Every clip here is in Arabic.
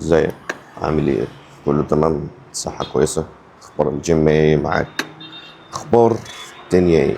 ازيك؟ عامل ايه؟ كله تمام؟ صحة كويسة؟ اخبار الجيم ايه معاك؟ اخبار الدنيا ايه؟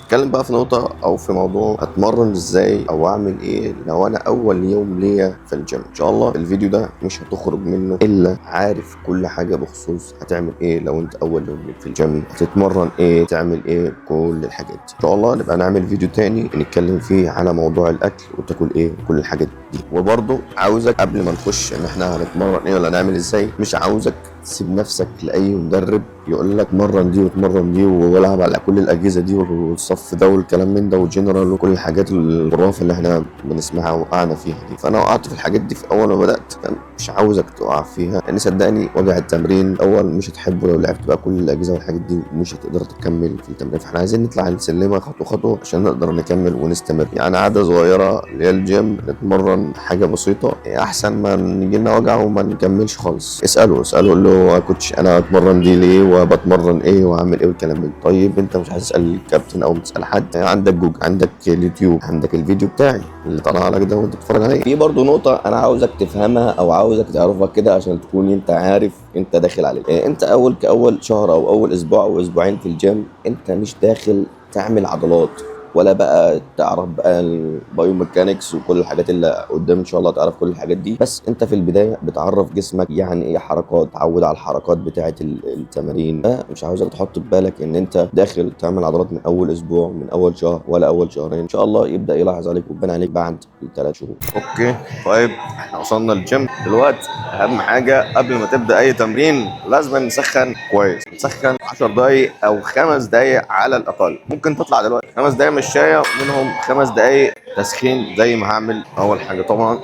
اتكلم بقى في نقطة او في موضوع اتمرن ازاي او اعمل ايه لو انا اول يوم ليا في الجيم. ان شاء الله الفيديو ده مش هتخرج منه الا عارف كل حاجة بخصوص هتعمل ايه لو انت اول يوم ليك في الجيم، هتتمرن ايه، تعمل ايه، كل الحاجات دي. ان شاء الله نبقى نعمل فيديو تاني نتكلم فيه على موضوع الاكل وتاكل ايه وكل الحاجات دي. وبرضه عاوزك قبل ما نخش ان احنا هنتمرن ايه ولا نعمل ازاي، مش عاوزك تسيب نفسك لاي مدرب يقول لك مرن دي وتمرن دي والعب على كل الاجهزه دي والصف ده والكلام من ده وجنرال وكل الحاجات الخرافه اللي احنا بنسمعها وقعنا فيها دي. فانا وقعت في الحاجات دي في اول ما بدات، مش عاوزك تقع فيها لان صدقني وجع التمرين الاول مش هتحبه. لو لعبت بقى كل الاجهزه والحاجات دي مش هتقدر تكمل في التمرين. فاحنا عايزين نطلع السلمه خطوه خطوه عشان نقدر نكمل ونستمر. يعني عاده صغيره اللي هي الجيم، نتمرن حاجه بسيطه احسن ما نيجي لنا وجع وما نكملش خالص. اساله قول له يا كوتش انا اتمرن دي ليه وبتمرن ايه واعمل ايه والكلام ده. طيب انت مش عايز تسال الكابتن او تسال حد؟ عندك جوجل، عندك اليوتيوب، عندك الفيديو بتاعي اللي طلع لك ده وانت بتتفرج عليه. في برضه نقطه انا عاوزك تفهمها او عاوزك تعرفها كده عشان تكون انت عارف انت داخل عليه إيه. انت كاول شهر او اول اسبوع او اسبوعين في الجيم انت مش داخل تعمل عضلات ولا بقى تعرف بقى البايوميكانكس وكل الحاجات اللي قدام. ان شاء الله تعرف كل الحاجات دي، بس انت في البدايه بتعرف جسمك يعني ايه حركات، تعود على الحركات بتاعه التمارين. مش عاوزك تحط في بالك ان انت داخل تعمل عضلات من اول اسبوع من اول شهر ولا اول شهرين. ان شاء الله يبدا يلاحظ عليك ويبان عليك بعد الثلاث شهور. اوكي طيب احنا وصلنا الجيم دلوقتي. اهم حاجه قبل ما تبدا اي تمرين لازم نسخن كويس. نسخن 10 دقايق او 5 دقايق على الاقل. ممكن تطلع دلوقتي 5 دقايق مشايه منهم 5 دقايق تسخين زي ما هعمل. اول حاجه طبعا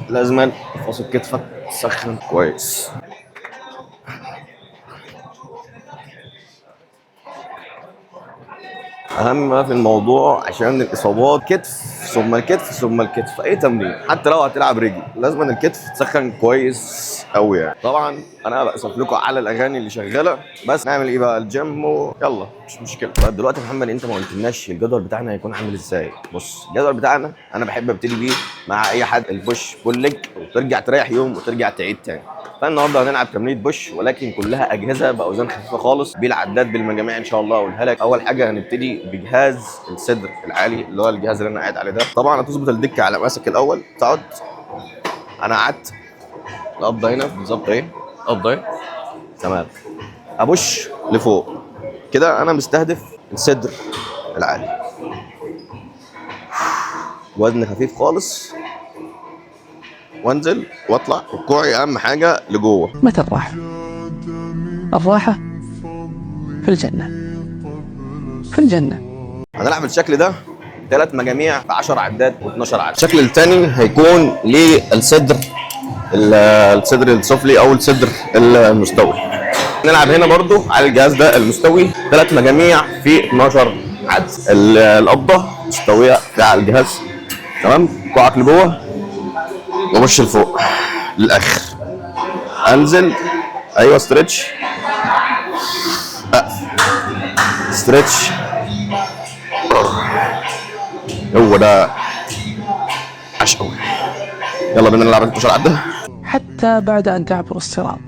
لازم تفاصل كتفك تسخن كويس. اهم ما في الموضوع عشان الاصابات كتف ثم الكتف ثم الكتف في اي تمرين. حتى لو هتلعب رجل لازم الكتف تسخن كويس قوي. يعني طبعا انا بأسف لكم على الاغاني اللي شغاله، بس نعمل ايه بقى الجيم ويلا مش مشكله. طيب دلوقتي يا محمد انت ما قلتلناش الجدول بتاعنا هيكون عامل ازاي. بص الجدول بتاعنا انا بحب ابتدي بيه مع اي حد البوش بول ليج، وترجع تريح يوم وترجع تعيد تاني. فالنهارده هنلعب تمرين بوش ولكن كلها اجهزه باوزان خفيفه خالص بالعداد بالمجاميع ان شاء الله اقولها لك. اول حاجه هنبتدي بجهاز الصدر العالي اللي هو الجهاز اللي انا قاعد عليه ده. طبعا هتظبط الدكه على ماسك الاول تقعد. انا قعدت القبضه هنا بالظبط اهي، القبضه اهي تمام. ابش لفوق كده انا مستهدف الصدر العالي. وزن خفيف خالص وانزل واطلع. وكوعي اهم حاجه لجوه. متى الراحة؟ الراحة في الجنة، في الجنة. هنلعب بالشكل ده 3 مجاميع في 10 عدات و12 عدة. الشكل الثاني هيكون للصدر الصدر السفلي او الصدر المستوي. نلعب هنا برضو على الجهاز ده المستوي 3 مجاميع في 12 عدة. القبضة مستوية على الجهاز تمام. كوعك لجوه وبش لفوق للاخر. انزل ايوه ستريتش ستريتش. هو ده عاش قوي. يلا بينا نلعب 12 عدة. حتى بعد أن تعبر الصراط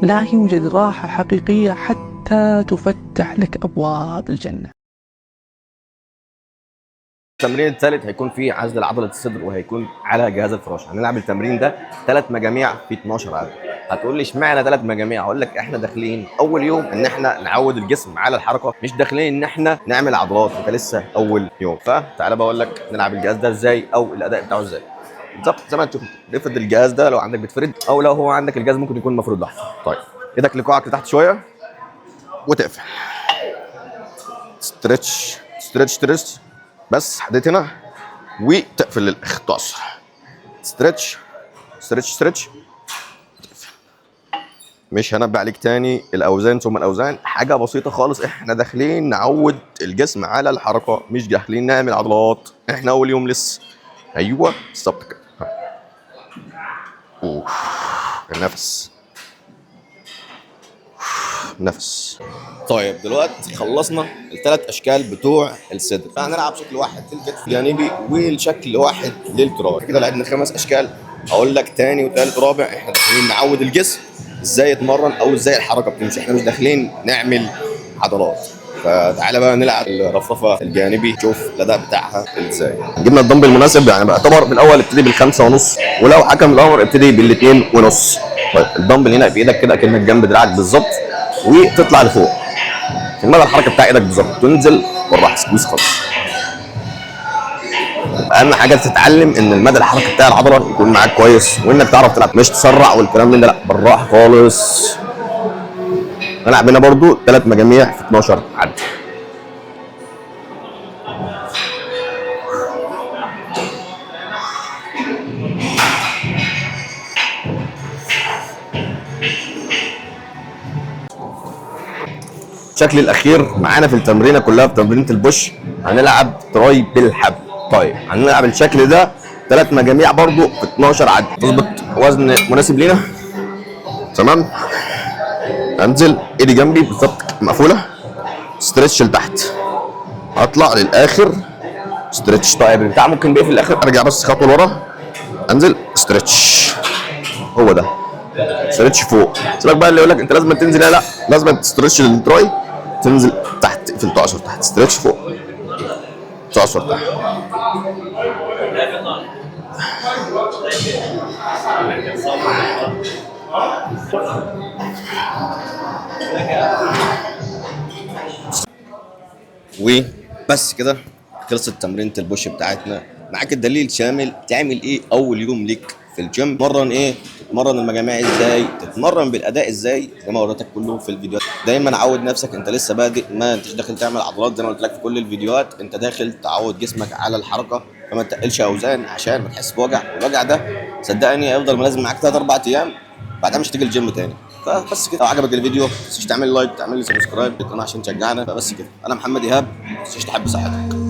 لا يوجد راحة حقيقية حتى تفتح لك أبواب الجنة. التمرين الثالث هيكون فيه عزل عضلة الصدر وهيكون على جهاز الفراش. هنلعب التمرين ده 3 مجاميع في 12 عدة. هتقول لي اشمعنى 3 مجاميع؟ هقول لك احنا داخلين اول يوم ان احنا نعود الجسم على الحركه، مش داخلين ان احنا نعمل عضلات. انت لسه اول يوم. فتعالى بقول لك نلعب الجهاز ده ازاي او الاداء بتاعه ازاي بالظبط زي ما تشوف. افرد الجهاز ده لو عندك بتفرد، او لو هو عندك الجهاز ممكن يكون مفروض لوحده. طيب ايدك لكوعك لتحت شويه وتقفل. ستريتش ستريتش ستريتش بس حديت هنا وتقفل للاخر تعصر. ستريتش ستريتش ستريتش. مش هنبه عليك تاني الاوزان ثم الاوزان، حاجه بسيطه خالص. احنا داخلين نعود الجسم على الحركه مش داخلين نعمل عضلات. احنا اول يوم لسه. ايوه بالظبط كده. النفس نفس. طيب دلوقتي خلصنا الثلاث اشكال بتوع الصدر. فهنلعب شكل واحد للكتف الجانبي والشكل واحد للتراي. كده لعبنا 5 اشكال اقول لك تاني وتالت ورابع، احنا داخلين نعود الجسم ازاي يتمرن او ازاي الحركه بتمشي، احنا مش داخلين نعمل عضلات. فتعالى بقى نلعب الرفرفه الجانبي، شوف الاداء بتاعها ازاي. جبنا الدمبل المناسب، يعني بعتبر في الاول ابتدي بالخمسة ونص، ولو حكم الامر ابتدي بالاثنين ونص. طيب الدمبل هنا في ايدك كده كانك جنب دراعك بالظبط، وتطلع لفوق في مدى الحركه بتاع ايدك بالظبط، تنزل بالراحه سكويز خالص. اهم حاجه تتعلم ان المدى الحركي بتاع العضله يكون معاك كويس، وانك تعرف تلعب، مش تسرع والكلام من ده، لا بالراحه خالص. هنلعب هنا برضو 3 مجاميع في 12 عد. الشكل الاخير معانا في التمرينه كلها، في تمرينه البوش هنلعب تراي بالحبل. طيب هنلعب الشكل ده 3 مجاميع برضو في 12 عد. تظبط وزن مناسب لينا، تمام. انزل ايدي جنبي بالظبط مقفوله، ستريتش لتحت، اطلع للاخر ستريتش. طيب البتاع ممكن بيه في الاخر، ارجع بس خطوه لورا، انزل ستريتش. هو ده ستريتش فوق. سيبك بقى اللي يقول لك انت لازم تنزل، لا لازم تستريتش للتراي، تنزل تحت في التعصر تحت، ستريتش فوق تعصر تحت. وبس كده خلصت تمرينة البوش بتاعتنا. معاك الدليل شامل تعمل ايه اول يوم ليك في الجيم، تتمرن ايه، تتمرن المجاميع ازاي، تتمرن بالاداء ازاي، زي ما وريتك كله في الفيديوهات. دايما عود نفسك، انت لسه بادئ، ما انتش داخل تعمل عضلات زي ما قلت لك في كل الفيديوهات، انت داخل تعود جسمك على الحركه، فما تقلش اوزان عشان ما تحس بوجع. والوجع ده صدقني هيفضل ملازم معاك 3 4 ايام، بعدها مش هتيجي الجيم تاني. فبس كده، لو عجبك الفيديو ما تنساش تعمل لايك، تعمل لي سبسكرايب للقناه عشان تشجعنا. فبس كده، انا محمد ايهاب، ما تنساش تحب صحتك.